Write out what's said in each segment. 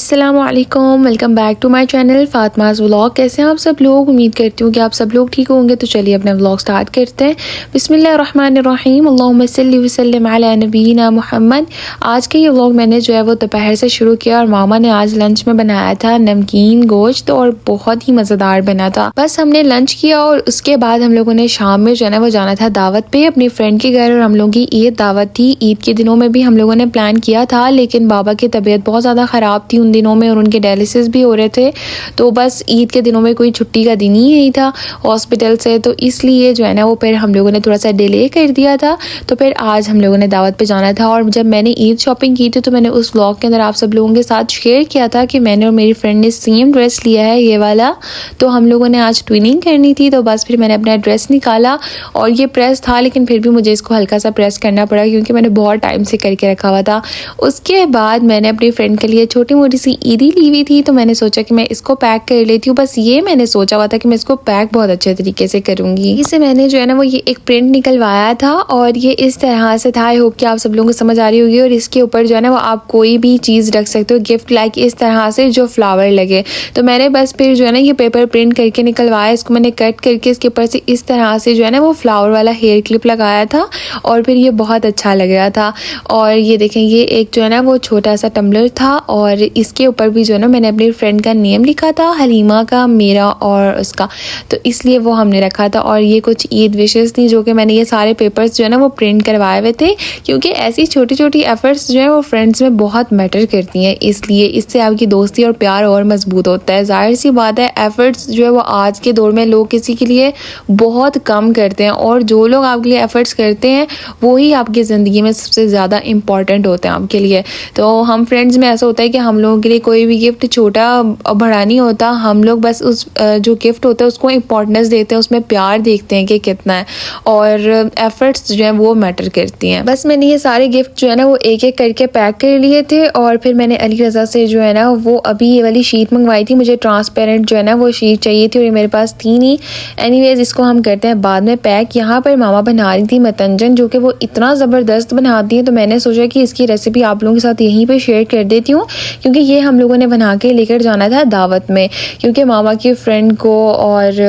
अस्सलामुअलैकुम, welcome back to my channel Fatima's vlog. कैसे हैं आप सब लोग? उम्मीद करती हूँ कि आप सब लोग ठीक होंगे। तो चलिए अपना व्लॉग स्टार्ट करते हैं। बिस्मिल्लाहिर्रहमानिर्रहीम, अल्लाहुम्मा सल्लि व सल्लिम अला नबीना मुहम्मद। आज के ये व्लॉग मैंने जो है वो दोपहर से शुरू किया और मामा ने आज लंच में बनाया था नमकीन गोश्त और बहुत ही मज़ेदार बना था। बस हमने लंच किया और उसके बाद हम लोगों ने शाम में जो है ना वो जाना था दावत पे अपनी फ्रेंड के घर, और हम लोगों की ईद दावत थी। ईद के दिनों में भी हम लोगों ने प्लान किया था, लेकिन बाबा की तबीयत बहुत ज़्यादा ख़राब थी उन दिनों में और उनके डायलिसिस भी हो रहे थे। तो बस ईद के दिनों में कोई छुट्टी का दिन ही नहीं था हॉस्पिटल से, तो इसलिए जो है ना वो फिर हम लोगों ने थोड़ा सा डिले कर दिया था। तो फिर आज हम लोगों ने दावत पे जाना था और जब मैंने ईद शॉपिंग की थी तो मैंने उस व्लॉग के अंदर आप सब लोगों के साथ शेयर किया था कि मैंने और मेरी फ्रेंड ने सेम ड्रेस लिया है, ये वाला। तो हम लोगों ने आज ट्विनिंग करनी थी, तो बस फिर मैंने अपना ड्रेस निकाला और ये प्रेस था, लेकिन फिर भी मुझे इसको हल्का सा प्रेस करना पड़ा क्योंकि मैंने बहुत टाइम से करके रखा हुआ था। उसके बाद मैंने अपनी फ्रेंड के लिए छोटी मोटी सी ईदी ली हुई थी, तो मैंने सोचा कि मैं इसको पैक कर लेती हूँ। बस ये मैंने सोचा हुआ था कि मैं इसको पैक बहुत अच्छे तरीके से करूँगी। इसे मैंने जो है ना वो ये एक प्रिंट निकलवाया था और ये इस तरह से था। आई होप कि आप सब लोगों को समझ आ रही होगी। और इसके ऊपर जो है ना वो आप कोई भी चीज़ रख सकते हो गिफ्ट लाइक इस तरह से जो फ्लावर लगे। तो मैंने बस फिर जो है ना ये पेपर प्रिंट करके निकलवाया, इसको मैंने कट करके इसके ऊपर से इस तरह से जो है ना वो फ्लावर वाला हेयर क्लिप लगाया था और फिर ये बहुत अच्छा लग रहा था। और ये देखें, ये एक जो है ना वो छोटा सा टम्बलर था और इसके ऊपर भी जो है ना मैंने अपनी फ्रेंड का नेम लिखा था, हलीमा का, मेरा और उसका, तो इसलिए वो हमने रखा था। और ये कुछ ईद विशेस थी जो कि मैंने ये सारे पेपर्स जो है ना वो प्रिंट करवाए हुए थे, क्योंकि ऐसी छोटी छोटी एफर्ट्स जो है वो फ्रेंड्स में बहुत मैटर करती हैं, इसलिए इससे आपकी दोस्ती और प्यार और मजबूत होता है। जाहिर सी बात है एफर्ट्स जो है वो आज के दौर में लोग किसी के लिए बहुत कम करते हैं, और जो लोग आपके लिए एफर्ट्स करते हैं वो ही आपकी ज़िंदगी में सबसे ज़्यादा इंपॉर्टेंट होते हैं आपके लिए। तो हम फ्रेंड्स में ऐसा होता है कि हम लोगों के लिए कोई भी गिफ्ट छोटा बड़ा नहीं होता, हम लोग बस उस जो गिफ्ट होता है उसको इम्पोर्टेंस देते हैं, उसमें प्यार देखते हैं कि कितना है, और एफर्ट्स जो है वो मैटर करती हैं। बस मैंने ये सारे गिफ्ट जो है ना वो एक एक करके पैक कर लिए थे और फिर मैंने अली रज़ा से जो है ना वो अभी ये वाली शीट मंगवाई थी। मुझे ट्रांसपेरेंट जो है ना वो शीट चाहिए थी और ये मेरे पास थी नहीं। एनीवेज इसको हम करते हैं बाद में पैक। यहाँ पर मामा बना रही थी मतंजन, जो कि वो इतना ज़बरदस्त बनाती हैं, तो मैंने सोचा कि इसकी रेसिपी आप लोगों के साथ यहीं पे शेयर कर देती हूँ, क्योंकि ये हम लोगों ने बना के लेकर जाना था दावत में। क्योंकि मामा की फ्रेंड को और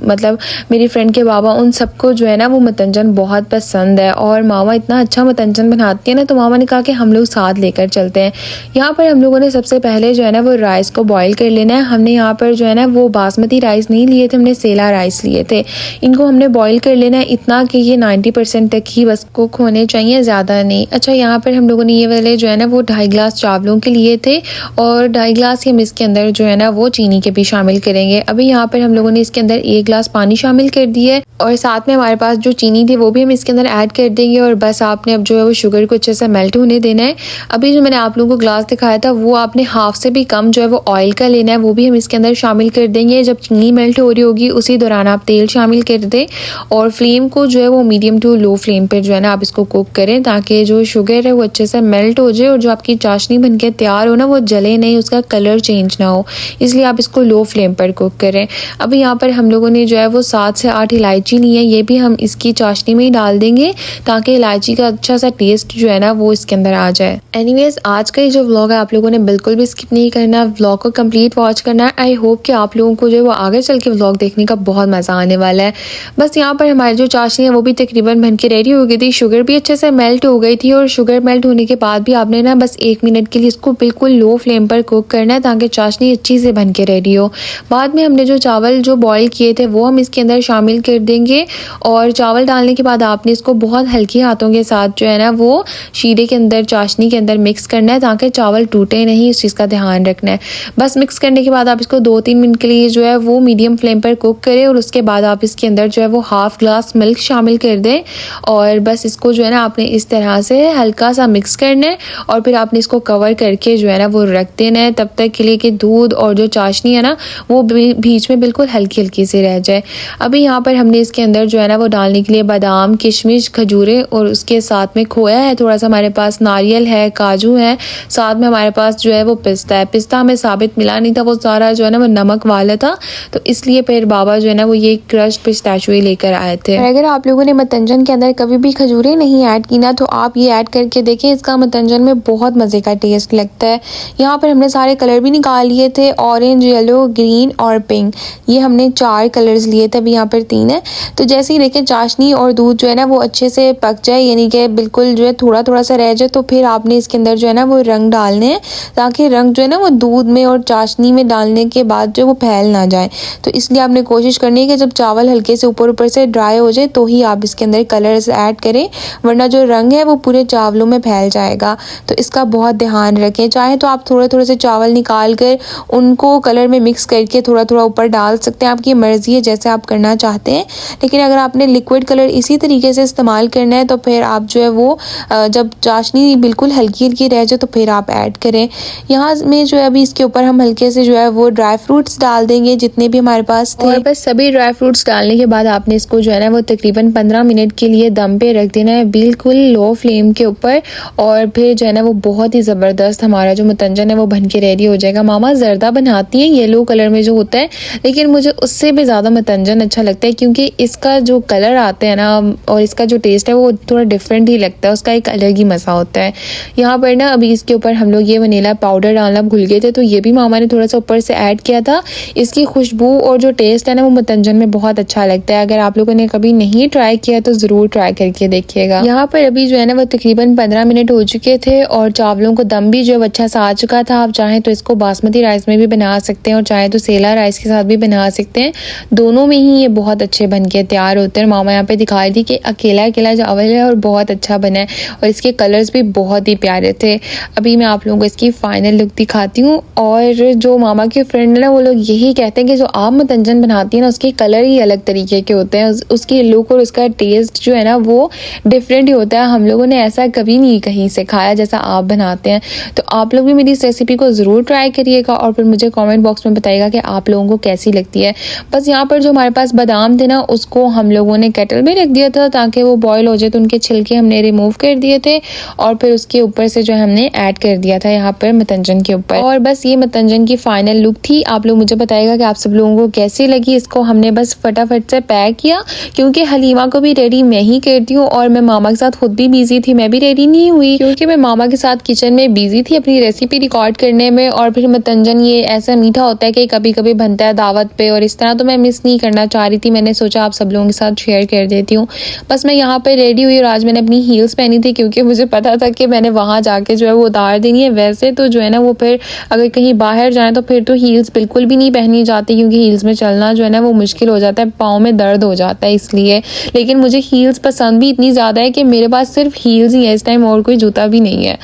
मतलब मेरी फ्रेंड के बाबा, उन सबको जो है ना वो मतंजन बहुत पसंद है और मामा इतना अच्छा मतंजन बनाती है ना, तो मामा ने कहा कि हम लोग साथ लेकर चलते हैं। यहाँ पर हम लोगों ने सबसे पहले जो है ना वो राइस को बॉईल कर लेना है। हमने यहाँ पर जो है ना वो बासमती राइस नहीं लिए थे, हमने सेला राइस लिए थे। इनको हमने बॉईल कर लेना है इतना कि ये 90% तक ही बस कुक होने चाहिए, ज़्यादा नहीं। अच्छा, यहाँ पर हम लोगों ने ये वाले जो है ना वो 2.5 गिलास चावलों के लिए थे और 2.5 गिलास हम इसके अंदर जो है ना वो चीनी के भी शामिल करेंगे। अभी यहाँ पर हम लोगों ने इसके अंदर 1 गिलास पानी शामिल कर दिया है और साथ में हमारे पास जो चीनी थी वो भी हम इसके अंदर ऐड कर देंगे। और बस आपने अब जो है वो शुगर को अच्छे से मेल्ट होने देना है। अभी जो मैंने आप लोगों को ग्लास दिखाया था वो आपने हाफ से भी कम जो है वो ऑयल का लेना है, वो भी हम इसके अंदर शामिल कर देंगे। जब चीनी मेल्ट हो रही होगी उसी दौरान आप तेल शामिल कर दें और फ्लेम को जो है वो मीडियम टू लो फ्लेम पर जो है ना आप इसको कुक करें, ताकि जो शुगर है वो अच्छे से मेल्ट हो जाए और जो आपकी चाशनी बन के तैयार हो ना वो जले नहीं, उसका कलर चेंज ना हो, इसलिए आप इसको लो फ्लेम पर कुक करें। अभी यहाँ पर हम लोगों ने जो है वो 7 से 8 इलायची ली है, ये भी हम इसकी चाशनी में ही डाल देंगे ताकि इलायची का अच्छा सा टेस्ट जो है ना वो इसके अंदर आ जाए। एनीवेज आज का ये जो व्लॉग है आप लोगों ने बिल्कुल भी स्किप नहीं करना, व्लॉग को कंप्लीट वॉच करना है। आई होप कि आप लोगों को जो है वो आगे चल के व्लॉग देखने का बहुत मज़ा आने वाला है। बस यहाँ पर हमारी जो चाशनी है वो भी तकरीबन बन के रेडी हो गई थी, शुगर भी अच्छे से मेल्ट हो गई थी और शुगर मेल्ट होने के बाद भी आपने ना बस 1 मिनट के लिए इसको बिल्कुल लो फ्लेम पर कुक करना है ताकि चाशनी अच्छी से बन के रेडी हो। बाद में हमने जो चावल जो बॉईल किए थे वो हम इसके अंदर शामिल कर देंगे और चावल डालने के बाद आपने इसको बहुत हल्के हाथों के साथ जो है ना वो शीरे के अंदर, चाशनी के अंदर मिक्स करना है ताकि चावल टूटे नहीं, इस चीज़ का ध्यान रखना है। बस मिक्स करने के बाद आप इसको 2-3 मिनट के लिए जो है वो मीडियम फ्लेम पर कुक करें और उसके बाद आप इसके अंदर जो है वो हाफ ग्लास मिल्क शामिल कर दें और बस इसको जो है ना आपने इस तरह से हल्का सा मिक्स करना है और फिर आपने इसको कवर करके जो है ना वो रख देना है तब तक के लिए कि दूध और जो चाशनी है ना वो बीच में बिल्कुल हल्की हल्की से रह जाए। अभी यहाँ पर हमने इसके अंदर जो है ना वो डालने के लिए बादाम, किशमिश, खजूरें और उसके साथ में खोया है, थोड़ा सा हमारे पास नारियल है, काजू है, साथ में हमारे पास जो है वो पिस्ता है। पिस्ता हमें साबित मिला नहीं था, वो सारा जो है ना वो नमक वाला था, तो इसलिए फिर बाबा जो है ना वो ये क्रश्ड पिस्ताचियो लेकर आए थे। अगर आप लोगों ने मतंजन के अंदर कभी भी खजूरें नहीं ऐड की ना तो आप ये ऐड करके देखें, इसका मतंजन में बहुत मज़े का टेस्ट लगता है। यहाँ पर हमने सारे कलर भी निकाल लिए थे, ऑरेंज, येलो, ग्रीन और पिंक। ये हमने 4 कलर्स लिए थे, अभी यहाँ पर 3 है। तो जैसे ही देखें चाशनी और दूध जो है ना वो अच्छे से पक जाए, यानी कि बिल्कुल जो है थोड़ा थोड़ा सा रह जाए, तो फिर आपने इसके अंदर जो है ना वो रंग डालने हैं, ताकि रंग जो है ना वो दूध में और चाशनी में डालने के बाद जो वो फैल ना जाए। तो इसलिए आपने कोशिश करनी है कि जब चावल हल्के से ऊपर ऊपर से ड्राई हो जाए तो ही आप इसके अंदर कलर्स ऐड करें, वरना जो रंग है वो पूरे चावलों में फैल जाएगा। तो इसका बहुत ध्यान रखें। चाहे तो आप थोड़े थोड़े से चावल निकाल कर उनको कलर में मिक्स करके थोड़ा थोड़ा ऊपर डाल सकते हैं, आपकी मर्ज़ी है जैसे आप करना चाहते हैं। लेकिन अगर आपने लिक्विड कलर इसी तरीके से इस्तेमाल करना है तो फिर आप जो है वो जब चाशनी बिल्कुल हल्की हल्की रह जाए तो फिर आप ऐड करें। यहाँ में जो है अभी इसके ऊपर हम हल्के से जो है वो ड्राई फ्रूट्स डाल देंगे जितने भी हमारे पास थे। और बस सभी ड्राई फ्रूट्स डालने के बाद आपने इसको जो है ना वो तकरीबन 15 मिनट के लिए दम पे रख देना है, बिल्कुल लो फ्लेम के ऊपर। और फिर जो है ना वो बहुत ही ज़बरदस्त हमारा जो मुतंजन है वो बन के रेडी हो जाएगा। मामा जर्दा बनाती हैं येलो कलर में जो होता है, लेकिन मुझे उससे भी ज़्यादा मुतंजन अच्छा लगता है, क्योंकि इसका जो कलर आता है ना और इसका जो टेस्ट है वो थोड़ा डिफरेंट ही लगता है, उसका एक अलग ही मज़ा होता है। यहाँ पर ना अभी इसके ऊपर हम लोग ये वनीला पाउडर डालना भूल गए थे, तो ये भी मामा ने थोड़ा सा ऊपर से ऐड किया था। इसकी खुशबू और जो टेस्ट है ना वो मुतंजन में बहुत अच्छा लगता है। अगर आप लोगों ने कभी नहीं ट्राई किया तो ज़रूर ट्राई करके देखिएगा। यहाँ पर अभी जो है ना वो तकरीबन 15 मिनट हो चुके थे और चावलों को दम भी जो अच्छा सा आ चुका था। आप चाहें तो इसको बासमती राइस में भी बना सकते हैं और चाहे तो सेला राइस के साथ भी बना सकते हैं, दोनों में ही ये बहुत अच्छे बन के तैयार होते हैं। मामा यहाँ पे दिखा रही थी कि अकेला अकेला चावल है और बहुत अच्छा बना है और इसके कलर्स भी बहुत ही प्यारे थे। अभी मैं आप लोगों को इसकी फाइनल लुक दिखाती हूँ। और जो मामा के फ्रेंड है ना वो लोग यही कहते हैं कि जो आप मुतंजन बनाती है ना उसके कलर ही अलग तरीके के होते हैं, उसकी लुक और उसका टेस्ट जो है ना वो डिफरेंट ही होता है। हम लोगों ने ऐसा कभी नहीं कहीं से खाया जैसा आप बनाते हैं। तो आप लोग भी मेरी इस रेसिपी को ज़रूर ट्राई करिएगा और फिर मुझे कमेंट बॉक्स में बताइएगा कि आप लोगों को कैसी लगती है। बस यहाँ पर जो हमारे पास बादाम थे ना उसको हम लोगों ने केटल में रख दिया था ताकि वो बॉयल हो जाए, तो उनके छिलके हमने रिमूव कर दिए थे और फिर उसके ऊपर से जो हमने ऐड कर दिया था यहाँ पर मुतंजन के ऊपर। और बस ये मुतंजन की फाइनल लुक थी। आप लोग मुझे बताइएगा कि आप सब लोगों को कैसी लगी। इसको हमने बस फटाफट से पैक किया, क्योंकि हलीमा को भी रेडी मैं ही करती हूँ और मैं मामा के साथ खुद भी बिजी थी, मैं भी रेडी नहीं हुई क्योंकि मैं मामा के साथ किचन में बिजी थी अपनी रेसिपी रिकॉर्ड करने में। और फिर मुतंजन ये ऐसा मीठा होता है कि कभी कभी बनता है दावत पे और इस तरह, तो मैं मिस नहीं करना चाह रही थी। मैंने सोचा आप सब लोगों के साथ शेयर कर देती हूँ। बस मैं यहाँ पे रेडी हुई और आज मैंने अपनी हील्स पहनी थी क्योंकि मुझे पता था कि मैंने वहाँ जाके जो है वो उतार देनी है। वैसे तो जो है ना वो फिर अगर कहीं बाहर जाए तो फिर तो हील्स बिल्कुल भी नहीं पहनी जाती, क्योंकि हील्स में चलना जो है ना वो मुश्किल हो जाता है, पाँव में दर्द हो जाता है इसलिए। लेकिन मुझे हील्स पसंद भी इतनी ज़्यादा है कि मेरे पास सिर्फ हील्स ही है इस टाइम, और कोई जूता भी नहीं है।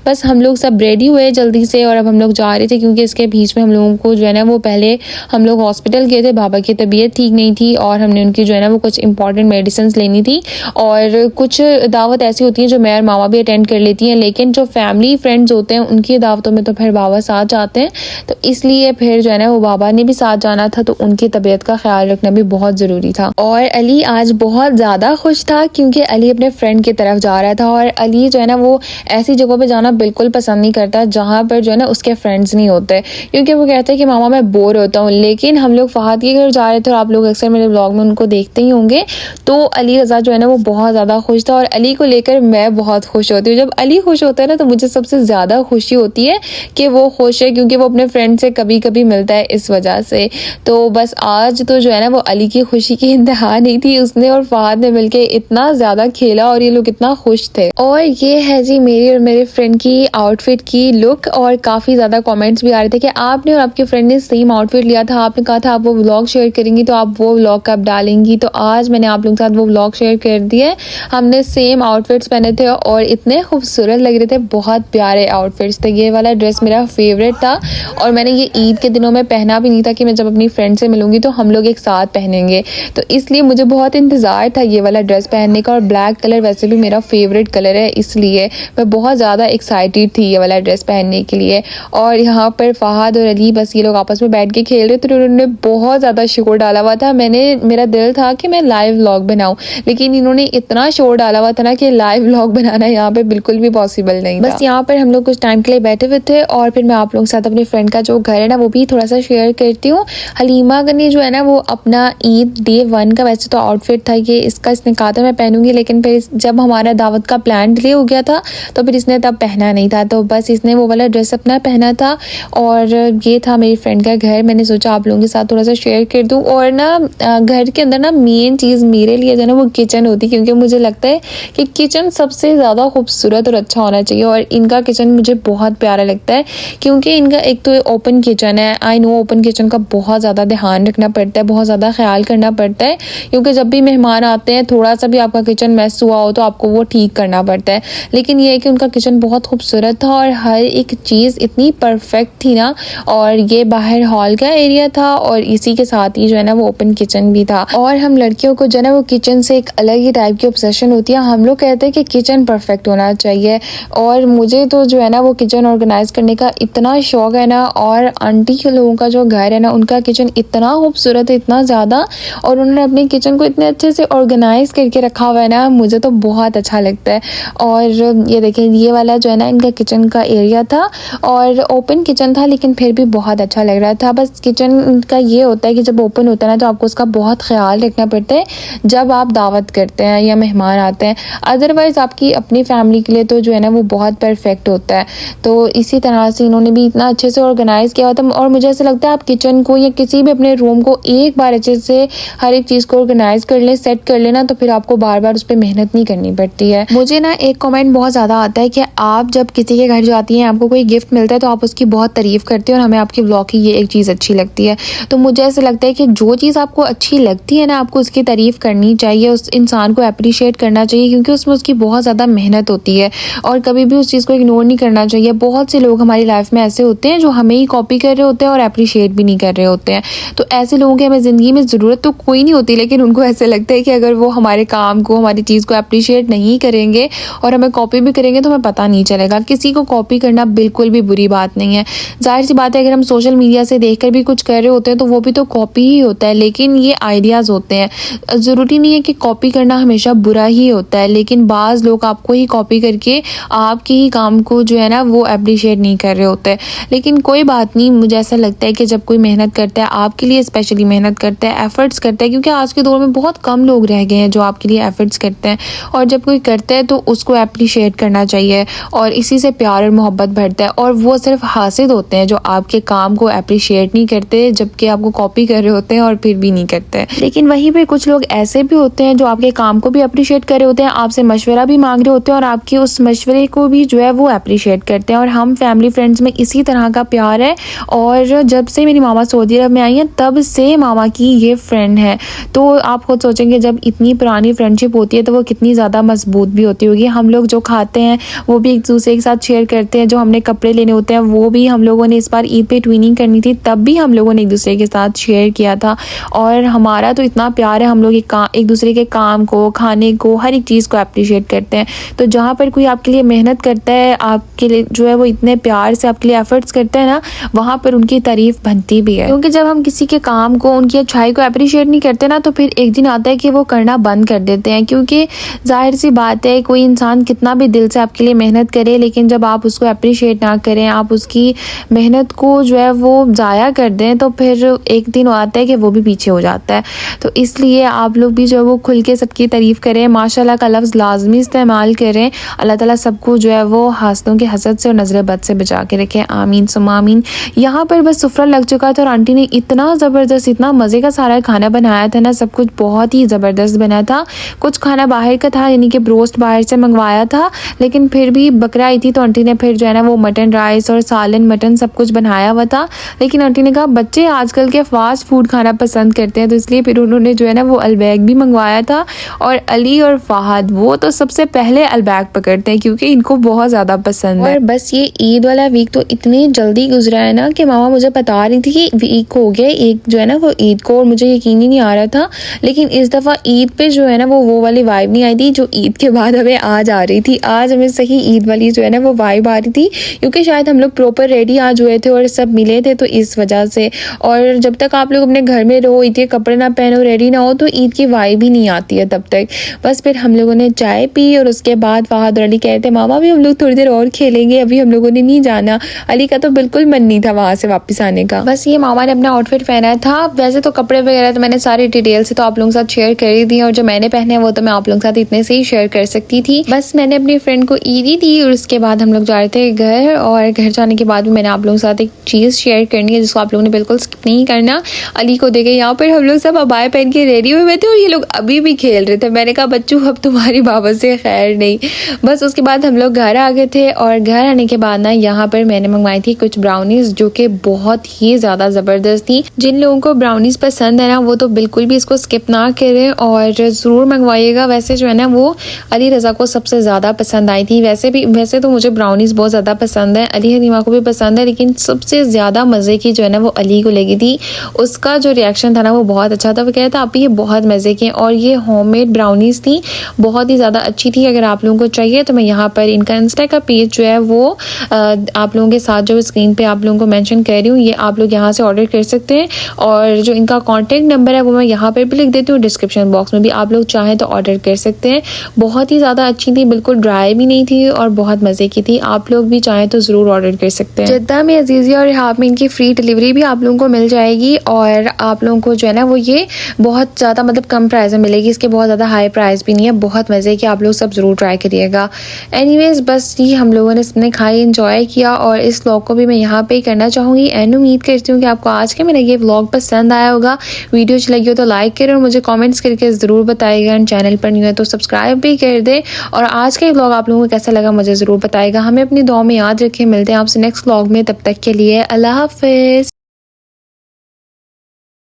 बस हम लोग सब रेडी हुए जल्दी से और अब हम लोग जा रहे थे, क्योंकि इसके बीच में हम लोगों को जो है ना वो पहले हम लोग हॉस्पिटल गए थे, बाबा की तबीयत ठीक नहीं थी और हमने उनकी जो है ना वो कुछ इंपॉर्टेंट मेडिसिन लेनी थी। और कुछ दावत ऐसी होती है जो मैं और मामा भी अटेंड कर लेती हैं, लेकिन जो फैमिली फ्रेंड्स होते हैं उनकी दावतों में तो फिर बाबा साथ जाते हैं, तो इसलिए फिर जो है ना वो बाबा ने भी साथ जाना था, तो उनकी तबीयत का ख्याल रखना भी बहुत ज़रूरी था। और अली आज बहुत ज़्यादा खुश था क्योंकि अली अपने फ्रेंड की तरफ जा रहा था और अली जो है ना वो ऐसी जगहों पे जाना बिल्कुल पसंद नहीं करता जहाँ पर जो है ना उसके फ्रेंड्स नहीं होते, क्योंकि वो कहते हैं कि मामा मैं बोर होता हूँ। लेकिन हम लोग फहद के घर जा रहे थे और आप लोग अक्सर मेरे ब्लॉग में उनको देखते ही होंगे, तो अली रज़ा जो है ना वो बहुत ज़्यादा खुश था और अली को लेकर मैं बहुत खुश होती हूँ। जब अली खुश होता है ना तो मुझे सबसे ज़्यादा खुशी होती है कि वो खुश है, क्योंकि वो अपने फ्रेंड से कभी कभी मिलता है इस वजह से। तो बस आज तो जो है ना वो अली की खुशी की इंतहा नहीं थी, उसने और फहद ने मिलकर इतना ज़्यादा खेला और ये लोग इतना खुश थे। और ये है जी मेरी और मेरे फ्रेंड की आउटफिट की लुक। और काफ़ी ज़्यादा कमेंट्स भी आ रहे थे कि आपने और आपके फ्रेंड ने सेम आउटफिट लिया था, आपने कहा था आप वो व्लॉग शेयर करेंगी, तो आप वो व्लॉग कब डालेंगी। तो आज मैंने आप लोगों के साथ वो व्लॉग शेयर कर दिया है। हमने सेम आउटफिट्स पहने थे और इतने खूबसूरत लग रहे थे, बहुत प्यारे आउटफिट्स थे। ये वाला ड्रेस मेरा फेवरेट था और मैंने ये ईद के दिनों में पहना भी नहीं था कि मैं जब अपनी फ्रेंड से मिलूंगी तो हम लोग एक साथ पहनेंगे, तो इसलिए मुझे बहुत इंतज़ार था ये वाला ड्रेस पहनने का। और ब्लैक कलर वैसे भी मेरा फेवरेट कलर है, इसलिए मैं बहुत ज़्यादा एक्साइटेड थी ये वाला ड्रेस पहनने के लिए। और यहाँ पर फहद और अली बस ये लोग आपस में बैठ के खेल रहे थे, तो उन्होंने बहुत ज़्यादा शोर डाला हुआ था। मेरा दिल था कि मैं लाइव व्लॉग बनाऊँ, लेकिन इन्होंने इतना शोर डाला हुआ था ना कि लाइव व्लॉग बनाना यहाँ पे बिल्कुल भी पॉसिबल नहीं था। बस यहाँ पर हम लोग कुछ टाइम के लिए बैठे हुए थे और फिर मैं आप लोगों के साथ अपने फ्रेंड का जो घर है ना वो भी थोड़ा सा शेयर करती हूँ। हलीमा ने जो है ना वो अपना ईद डे 1 का वैसे तो आउटफिट था ये इसका, इसने कहा था मैं पहनूंगी, लेकिन फिर जब हमारा दावत का प्लान डिले हो गया था तो फिर इसने तब पहना नहीं था, तो बस इसने वो वाला ड्रेस अपना पहना था और ये था मेरी फ्रेंड का घर। मैंने सोचा आप लोगों के साथ थोड़ा सा शेयर कर दूँ। और ना घर के अंदर ना मेन चीज़ मेरे लिए जो है ना वो किचन होती है, क्योंकि मुझे लगता है कि किचन सबसे ज़्यादा खूबसूरत और अच्छा होना चाहिए। और इनका किचन मुझे बहुत प्यारा लगता है, क्योंकि इनका एक तो ओपन किचन है। आई नो ओपन किचन का बहुत ज़्यादा ध्यान रखना पड़ता है, बहुत ज़्यादा ख्याल करना पड़ता है, क्योंकि जब भी मेहमान आते हैं थोड़ा सा भी आपका किचन मैस हुआ हो तो आपको वो ठीक करना पड़ता है। लेकिन ये है कि उनका किचन बहुत खूबसूरत था और हर एक चीज़ इतनी परफेक्ट थी ना। और ये बाहर हॉल का एरिया था और इसी के साथ ही जो है ना वो ओपन किचन भी था। और हम लड़कियों को जो है ना वो किचन से एक अलग ही टाइप की ऑब्सेशन होती है। हम लोग कहते हैं कि किचन परफेक्ट होना चाहिए, और मुझे तो जो है ना वो किचन ऑर्गेनाइज करने का इतना शौक है ना। और आंटी के लोगों का जो घर है ना उनका किचन इतना खूबसूरत है, इतना ज़्यादा, और उन्होंने अपने किचन को इतने अच्छे से ऑर्गेनाइज करके रखा हुआ है ना, मुझे तो बहुत अच्छा लगता है। और ये देखें, ये वाला जो है ना इनका किचन का एरिया था और ओपन किचन था, लेकिन फिर भी बहुत अच्छा लग रहा था। बस किचन का ये होता है कि जब ओपन होता है ना तो आपको उसका बहुत ख्याल रखना पड़ता है जब आप दावत करते हैं या मेहमान आते हैं। अदरवाइज़ आपकी अपनी फैमिली के लिए तो जो है ना वो बहुत परफेक्ट होता है। तो इसी तरह से इन्होंने भी इतना अच्छे से ऑर्गेनाइज़ किया होता है। और मुझे ऐसा लगता है आप किचन को या किसी भी अपने रूम को एक बार अच्छे से हर एक चीज़ को ऑर्गेनाइज कर लें, सेट कर लेना, तो फिर आपको बार बार उस पर मेहनत नहीं करनी पड़ती है। मुझे ना एक कमेंट बहुत ज़्यादा आता है कि आप जब किसी के घर जाती हैं, आपको कोई गिफ्ट मिलता है तो आप उसकी बहुत तारीफ़ करते हैं, और हमें आपकी व्लॉग की ये एक चीज़ अच्छी लगती है। तो मुझे ऐसा लगता है कि जो चीज़ आपको अच्छी लगती है ना, आपको उसकी तारीफ़ करनी चाहिए, उस इंसान को अप्रिशिएट करना चाहिए, क्योंकि उसमें उसकी बहुत ज़्यादा मेहनत होती है। और कभी भी उस चीज़ को इग्नोर नहीं करना चाहिए। बहुत से लोग हमारी लाइफ में ऐसे होते हैं जो हमें ही कॉपी कर रहे होते हैं और अप्रिशिएट भी नहीं कर रहे होते हैं। तो ऐसे लोगों की हमें ज़िंदगी में ज़रूरत तो कोई नहीं होती, लेकिन उनको ऐसे लगता है कि अगर वो हमारे काम को, हमारी चीज़ को अप्रिशिएट नहीं करेंगे और हमें कॉपी भी करेंगे तो हमें पता नहीं चलेगा। किसी को कॉपी करना बिल्कुल भी बुरी बात नहीं है। जाहिर सी बात है, अगर हम सोशल मीडिया से देखकर भी कुछ कर रहे होते हैं तो वो भी तो कॉपी ही होता है, लेकिन ये आइडियाज़ होते हैं। ज़रूरी नहीं है कि कॉपी करना हमेशा बुरा ही होता है, लेकिन बाज़ लोग आपको ही कॉपी करके आपके ही काम को जो है ना वो अप्रिशिएट नहीं कर रहे होते। लेकिन कोई बात नहीं, मुझे ऐसा लगता है कि जब कोई मेहनत करता है, आपके लिए स्पेशली मेहनत करता है, एफर्ट्स करता है, क्योंकि आज के दौर में बहुत कम लोग रह गए हैं जो आपके लिए एफर्ट्स करते हैं, और जब कोई करता है तो उसको अप्रिशिएट करना चाहिए, और इसी से प्यार और मोहब्बत बढ़ता है। और वो सिर्फ हासिद होते हैं जो आपके काम को अप्रिशिएट नहीं करते, जबकि आपको कॉपी कर रहे होते हैं और फिर भी नहीं करते। लेकिन वहीं पे कुछ लोग ऐसे भी होते हैं जो आपके काम को भी अप्रिशिएट कर रहे होते हैं, आपसे मशवरा भी मांग रहे होते हैं, और आपके उस मशवरे को भी जो है वो अप्रिशिएट करते हैं। और हम फैमिली फ्रेंड्स में इसी तरह का प्यार है। और जब से मेरी मामा सऊदी अरब में आई हैं तब से मामा की ये फ्रेंड है। तो आप खुद सोचेंगे जब इतनी पुरानी फ्रेंडशिप होती है तो वो कितनी ज़्यादा मजबूत भी होती होगी। हम लोग जो खाते हैं वो भी एक दूसरे के साथ शेयर करते हैं, जो हमने कपड़े लेने होते हैं वो भी हम लोगों ने इस बार ईद पे ट्विनिंग करनी थी तब भी हम लोगों ने एक दूसरे के साथ शेयर किया था। और हमारा तो इतना प्यार है, हम लोग एक दूसरे के काम को, खाने को, हर एक चीज़ को अप्रिशिएट करते हैं। तो जहाँ पर कोई आपके लिए मेहनत करता है, आपके लिए जो है वो इतने प्यार से आपके लिए एफर्ट्स करते हैं ना, वहाँ पर उनकी तारीफ बनती भी है। क्योंकि जब हम किसी के काम को, उनकी अच्छाई को अप्रिशिएट नहीं करते ना, तो फिर एक दिन आता है कि वो करना बंद कर देते हैं। क्योंकि जाहिर सी बात है, कोई इंसान कितना भी दिल से आपके लिए मेहनत करे, लेकिन जब आप उसको अप्रिशिएट ना करें, आप उसकी मेहनत को जो है वो ज़ाया कर दें, तो फिर एक दिन आता है कि वो भी पीछे हो जाता है। तो इसलिए आप लोग भी जो है वो खुल के सबकी तारीफ़ करें, माशाल्लाह का लफ्ज़ लाजमी इस्तेमाल करें। अल्लाह ताला सबको जो है वो हासदों के हसद से और नज़र बद से बचा के रखें, आमीन सुम्मा आमीन। यहाँ पर बस सुफ्रा लग चुका था और आंटी ने इतना ज़बरदस्त, इतना मज़े का सारा खाना बनाया था ना, सब कुछ बहुत ही ज़बरदस्त बना था। कुछ खाना बाहर का था, यानी कि ब्रोस्ट बाहर से मंगवाया था, लेकिन फिर भी बकरा आई थी तो आंटी ने फिर जो है ना वो मटन राइस और सालन मटन सब कुछ बनाया हुआ था। लेकिन आंटी ने कहा बच्चे आजकल के फास्ट फूड खाना पसंद करते हैं, तो इसलिए फिर उन्होंने जो है ना वो अलबैग भी मंगवाया था। और अली और फ़हाद वो तो सबसे पहले अलबैग पकड़ते हैं क्योंकि इनको बहुत ज़्यादा पसंद है। और बस ये ईद वाला वीक तो इतनी जल्दी गुजरा है ना कि मामा मुझे बता रही थी कि वीक हो गया एक जो है ना वो ईद को, और मुझे यकीन ही नहीं आ रहा था। लेकिन इस दफ़ा ईद पे जो है ना वो वाली वाइब नहीं आई थी जो ईद के बाद हमें आज आ रही थी। आज हमें सही ईद वाली जो है ना वो वाइब आ रही थी, क्योंकि शायद हम लोग प्रॉपर रेडी आज हुए थे और सब मिले थे, तो इस वजह से। और जब तक आप लोग अपने घर में रहो, ईद के कपड़े ना पहनो, रेडी ना हो, तो ईद की वाइब ही नहीं आती है तब तक। बस फिर हम लोगों ने चाय पी और उसके बाद फहद और अली कहते मामा भी हम लोग थोड़ी देर और खेलेंगे, अभी हम लोगों ने नहीं जाना। अली का तो बिल्कुल मन नहीं था वहाँ से वापस आने का। बस ये मामा ने अपना आउटफिट पहना था। वैसे तो कपड़े वगैरह तो मैंने सारी डिटेल से तो आप लोगों के साथ शेयर कर ही दी, और जो मैंने पहने वो तो मैं आप लोगों के साथ इतने से ही शेयर कर सकती थी। बस मैंने अपनी फ्रेंड को ईद ही दी और उसके बाद हम लोग जा रहे थे घर। घर, और घर जाने के बाद भी मैंने आप लोगों के साथ एक चीज़ शेयर करनी है जिसको आप लोगों ने बिल्कुल स्किप नहीं करना। अली को देखे यहाँ पर हम लोग सब अबाया पहन के रेडी हुए हुए थे और ये लोग अभी भी खेल रहे थे। मैंने कहा बच्चों अब तुम्हारी बाबा से खैर नहीं। बस उसके बाद हम लोग घर आ गए थे, और घर आने के बाद ना यहाँ पर मैंने मंगवाई थी कुछ ब्राउनीज जो कि बहुत ही ज़्यादा ज़बरदस्त थी। जिन लोगों को ब्राउनीज पसंद है ना वो तो बिल्कुल भी इसको स्किप ना करें और ज़रूर मंगवाइएगा। वैसे जो है ना वो अली रज़ा को सबसे ज़्यादा पसंद आई थी। वैसे तो मुझे ब्राउनीज बहुत ज़्यादा पसंद है, अली हनीमा को भी पसंद है, लेकिन सबसे ज़्यादा मज़े की जो है ना वो अली को लगी थी। उसका जो रिएक्शन था ना वो बहुत अच्छा था। वो कह रहा था आप ये बहुत मज़े के, और ये होममेड ब्राउनीज थी, बहुत ही ज़्यादा अच्छी थी। अगर आप लोगों को चाहिए तो मैं यहाँ पर इनका इंस्टा का पेज जो है वो आप लोगों के साथ जो स्क्रीन पे आप लोगों को मेंशन कर रही हूँ, ये आप लोग यहाँ से ऑर्डर कर सकते हैं। और जो इनका कॉन्टैक्ट नंबर है वो मैं यहाँ पर भी लिख देती हूँ, डिस्क्रिप्शन बॉक्स में भी आप लोग चाहें तो ऑर्डर कर सकते हैं। बहुत ही ज़्यादा अच्छी थी, बिल्कुल ड्राई भी नहीं थी और बहुत मज़े की थी। आप लोग भी चाहें तो ज़रूर ऑर्डर कर सकते हैं। जिद्दा में अजीज़िया और रिहाब में इनकी फ्री डिलीवरी भी आप लोगों को मिल जाएगी, और आप लोगों को जो है ना वो ये बहुत ज़्यादा मतलब कम प्राइस में मिलेगी। इसके बहुत ज़्यादा हाई प्राइस भी नहीं है, बहुत मज़े की। आप लोग सब ज़रूर ट्राई करिएगा। एनीवेज़ बस ये हम लोगों ने सबने खाई, एंजॉय किया, और इस व्लॉग को भी मैं यहाँ पे ही करना चाहूँगी एंड उम्मीद करती हूँ कि आपको आज के मेरा ये व्लॉग पसंद आया होगा। वीडियो अच्छी लगी हो तो लाइक करें और मुझे कमेंट्स करके ज़रूर बताइएगा। चैनल पर न्यू है तो सब्सक्राइब भी कर दें, और आज का व्लॉग आप लोगों को कैसा लगा मुझे ज़रूर बताइएगा। हमें अपनी दुआ में याद रखें। मिलते हैं आपसे नेक्स्ट व्लॉग में, तब तक के लिए अल्लाह हाफ़िज़।